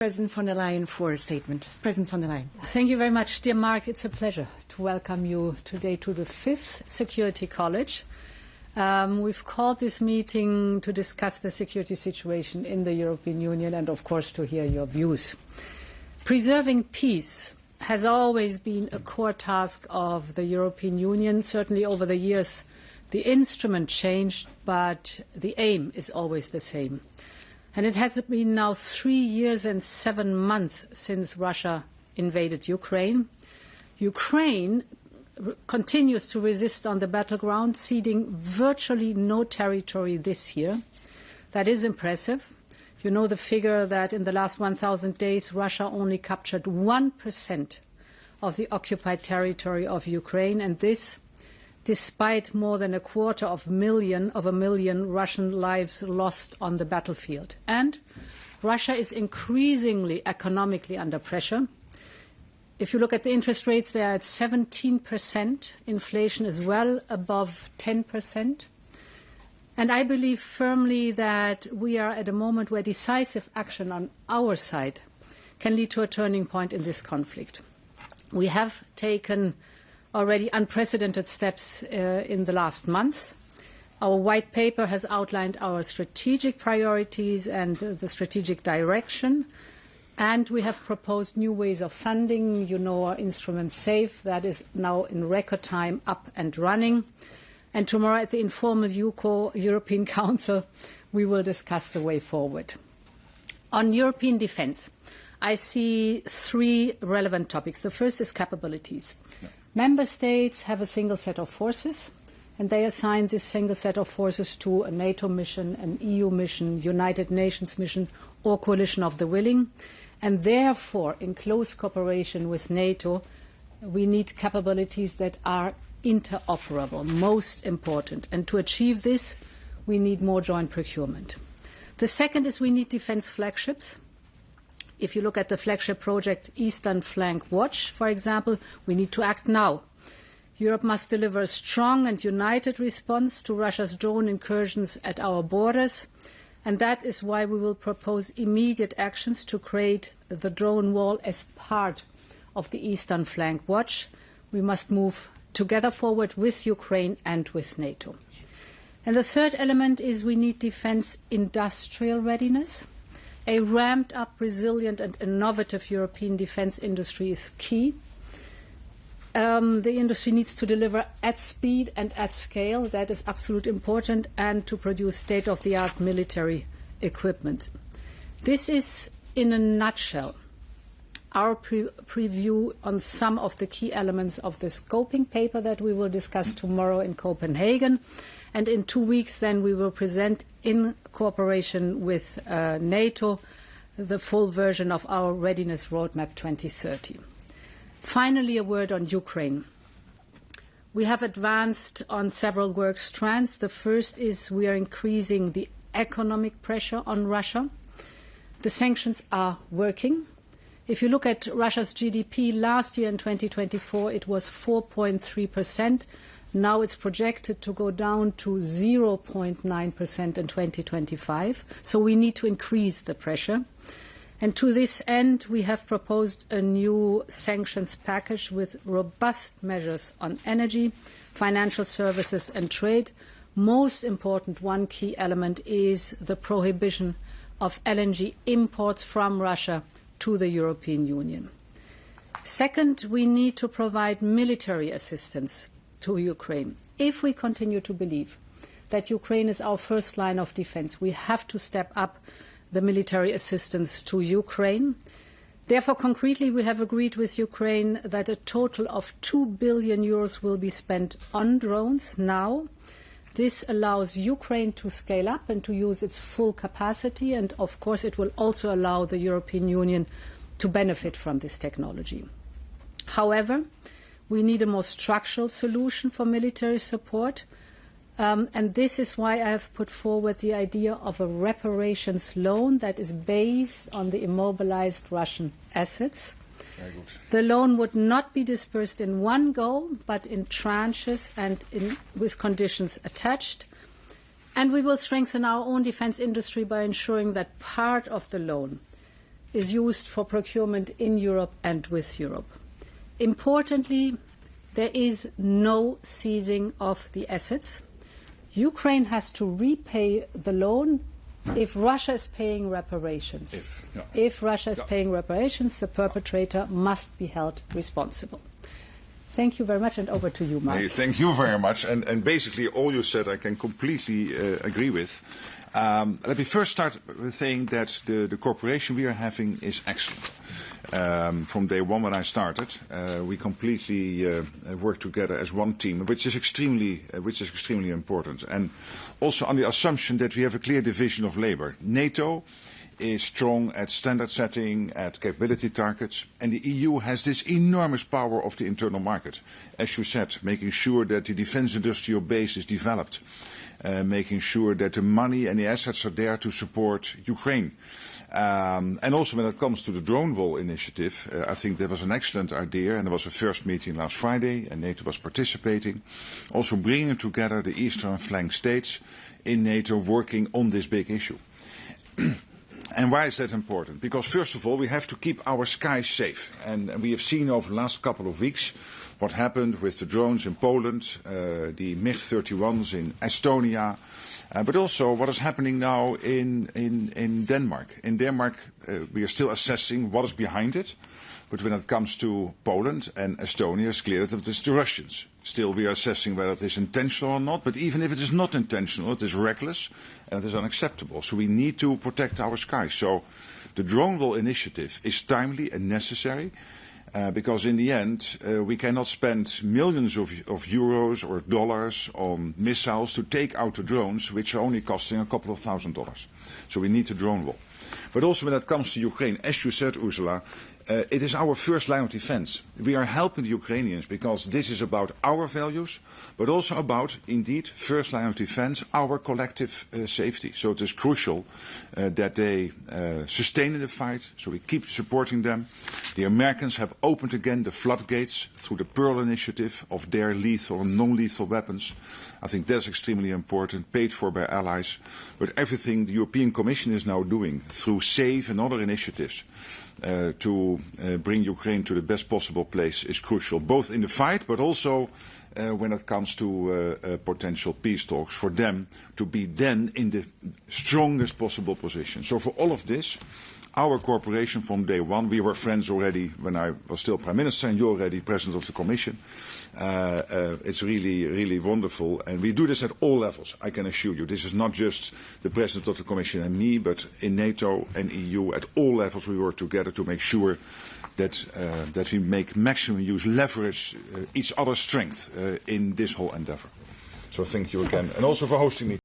President von der Leyen for a statement. President von der Leyen. Thank you very much. Dear Mark, it's a pleasure to welcome you today to the 5th Security College. We've called this meeting to discuss the security situation in the European Union and, of course, to hear your views. Preserving peace has always been a core task of the European Union. Certainly over the years, the instrument changed, but the aim is always the same. And it has been now 3 years and 7 months since Russia invaded Ukraine. Ukraine continues to resist on the battleground, ceding virtually no territory this year. That is impressive. You know the figure that in the last 1,000 days, Russia only captured 1% of the occupied territory of Ukraine, and this despite more than a quarter of a million Russian lives lost on the battlefield. And Russia is increasingly economically under pressure. If you look at the interest rates, they are at 17%. Inflation is well above 10%. And I believe firmly that we are at a moment where decisive action on our side can lead to a turning point in this conflict. We have taken already unprecedented steps in the last month. Our white paper has outlined our strategic priorities and the strategic direction. And we have proposed new ways of funding. You know our instrument SAFE, that is now in record time up and running. And tomorrow at the informal European Council, we will discuss the way forward. On European defence, I see 3 relevant topics. The first is capabilities. Member States have a single set of forces, and they assign this single set of forces to a NATO mission, an EU mission, United Nations mission, or coalition of the willing. And therefore, in close cooperation with NATO, we need capabilities that are interoperable, most important. And to achieve this, we need more joint procurement. The second is we need defence flagships. If you look at the flagship project Eastern Flank Watch, for example, we need to act now. Europe must deliver a strong and united response to Russia's drone incursions at our borders, and that is why we will propose immediate actions to create the drone wall as part of the Eastern Flank Watch. We must move together forward with Ukraine and with NATO. And the third element is we need defence industrial readiness. A ramped-up, resilient and innovative European defence industry is key. The industry needs to deliver at speed and at scale. That is absolutely important, and to produce state-of-the-art military equipment. This is, in a nutshell, our preview on some of the key elements of the scoping paper that we will discuss tomorrow in Copenhagen. And in 2 weeks, then, we will present, in cooperation with NATO, the full version of our Readiness Roadmap 2030. Finally, a word on Ukraine. We have advanced on several work strands. The first is we are increasing the economic pressure on Russia. The sanctions are working. If you look at Russia's GDP last year in 2024, it was 4.3%. Now it's projected to go down to 0.9% in 2025. So we need to increase the pressure. And to this end, we have proposed a new sanctions package with robust measures on energy, financial services and trade. Most important, one key element is the prohibition of LNG imports from Russia to the European Union. Second, we need to provide military assistance to Ukraine. If we continue to believe that Ukraine is our first line of defence, we have to step up the military assistance to Ukraine. Therefore, concretely, we have agreed with Ukraine that a total of 2 billion euros will be spent on drones now. This allows Ukraine to scale up and to use its full capacity, and of course it will also allow the European Union to benefit from this technology. However, we need a more structural solution for military support, and this is why I have put forward the idea of a reparations loan that is based on the immobilized Russian assets. The loan would not be dispersed in one go, but in tranches and with conditions attached. And we will strengthen our own defence industry by ensuring that part of the loan is used for procurement in Europe and with Europe. Importantly, there is no seizing of the assets. Ukraine has to repay the loan if Russia is paying reparations. If Russia is paying reparations, the perpetrator must be held responsible. Thank you very much, and over to you, Mark. Thank you very much. And basically all you said I can completely agree with. Let me first start with saying that the cooperation we are having is excellent. From day one when I started, we completely worked together as one team, which is extremely important. And also on the assumption that we have a clear division of labor. NATO is strong at standard setting, at capability targets, and the EU has this enormous power of the internal market. As you said, making sure that the defence industrial base is developed, making sure that the money and the assets are there to support Ukraine. And also when it comes to the drone wall initiative, I think that was an excellent idea, and there was a first meeting last Friday, and NATO was participating. Also bringing together the eastern flank states in NATO working on this big issue. And why is that important? Because first of all, we have to keep our skies safe. And we have seen over the last couple of weeks what happened with the drones in Poland, the MiG-31s in Estonia, but also what is happening now in Denmark. In Denmark, we are still assessing what is behind it. But when it comes to Poland and Estonia, it's clear that it is the Russians. Still, we are assessing whether it is intentional or not. But even if it is not intentional, it is reckless and it is unacceptable. So we need to protect our skies. So the drone wall initiative is timely and necessary. Because in the end, we cannot spend millions of euros or dollars on missiles to take out the drones, which are only costing a couple of $1,000s. So we need a drone wall. But also when it comes to Ukraine, as you said, Ursula, it is our first line of defense. We are helping the Ukrainians because this is about our values, but also about, indeed, first line of defense, our collective safety. So it is crucial that they sustain in the fight, so we keep supporting them. The Americans have opened again the floodgates through the Pearl Initiative of their lethal and non-lethal weapons. I think that's extremely important, paid for by allies. But everything the European Commission is now doing through SAVE and other initiatives to bring Ukraine to the best possible place is crucial, both in the fight but also when it comes to potential peace talks, for them to be then in the strongest possible position. So for all of this, our cooperation from day one, we were friends already when I was still Prime Minister and you already President of the Commission. It's really, really wonderful. And we do this at all levels, I can assure you. This is not just the President of the Commission and me, but in NATO and EU, at all levels we work together to make sure that we make maximum use, leverage each other's strength in this whole endeavour. So thank you again, and also for hosting me.